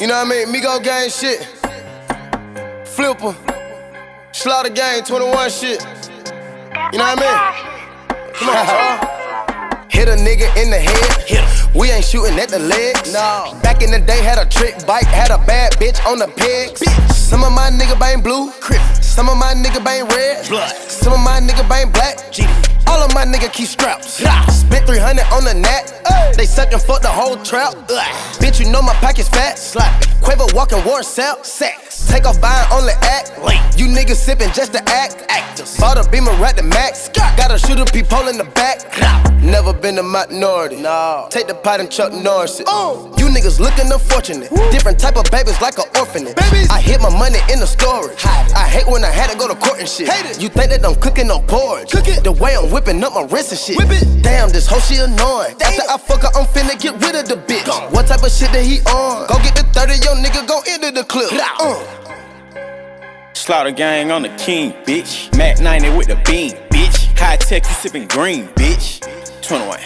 You know what I mean? Migo gang shit. Flipper. Slaughter gang 21 shit. You know what I mean? Come on, y'all. Hit a nigga in the head. We ain't shooting at the legs. No. Back in the day, had a trick bike, had a bad bitch on the pigs. Some of my nigga bang blue. Some of my nigga bang red. Some of my nigga bang black. All of my nigga keep straps. Spent 300 on the net. They suckin' fuck the whole trap. Bitch, you know my pocket's fat. Quavo walking war cell. Sex. Take off buying only act. You niggas sippin' just to act. Bought a Beamer at the max. Got a shooter peephole in the back. Never been a minority. No. Take the pot and Chuck Norris it. You niggas lookin' unfortunate. Different type of babies like an orphanage. I hid my money in the storage. I hate when I had to go to court and shit. You think that I'm cooking on porridge? The way I'm whipping up my wrist and shit. Damn, this hoe she annoying. After I fuck her, I'm finna get rid of the bitch. What type of shit that he on? Go get the 30, yo nigga, go into the clip. Slaughter gang on the king, bitch. Mac 90 with the beam, bitch. High tech, you sippin' green, bitch. 21.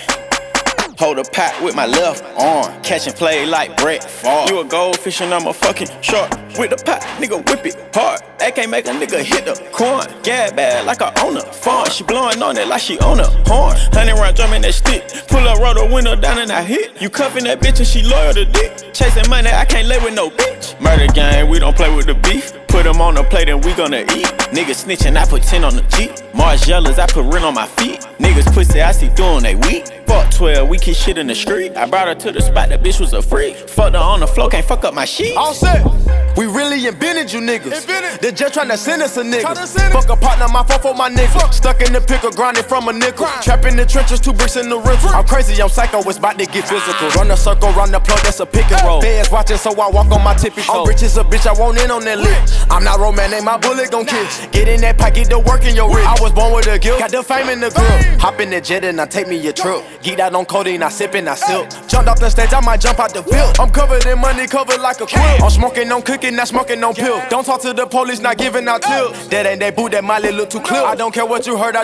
Hold a pot with my left arm. Catch and play like Brett Favre. You a goldfish and I'm a fucking shark. With the pot, nigga whip it hard. That can't make a nigga hit the corn. Gab bad like I own a farm. She blowing on it like she own a horn. 100 round drumming that stick. Pull up, roll the window down and I hit. You cuffing that bitch and she loyal to dick. Chasing money, I can't lay with no bitch. Murder gang, we don't play with the beef. Put them on the plate and we gonna eat. Niggas snitching, I put 10 on the Jeep. Margellas, I put rent on my feet. Niggas pussy, I see doing they weak. Fuck 12, we keep shit in the street. I brought her to the spot, the bitch was a freak. Fucked her on the floor, can't fuck up my sheet. All set. We really invented you niggas. They just tryna send us a nigga. Fuck a partner, my fault for my nigga. Stuck in the pickle, grinding from a nickel. Trap in the trenches, 2 bricks in the river. I'm crazy, I'm psycho, it's about to get physical. Run a circle, run the plug, that's a pick and roll. Feds watching, so I walk on my tippy toe. I'm rich as a bitch, I want in on that lip. I'm not romantic, my bullet gon' kiss. Get in that pocket, the work in your wrist. I was born with a guilt, got the fame in the grill. Hop in the jet and I take me a trip. Geeked out on codeine, I sip and I sip. Jumped off the stage, I might jump out the field. I'm covered in money, covered like a quilt. I'm smoking on cooking, not smoking on pill. Don't talk to the police, not giving out tips. That ain't that boot, that Miley look too clear. I don't care what you heard, I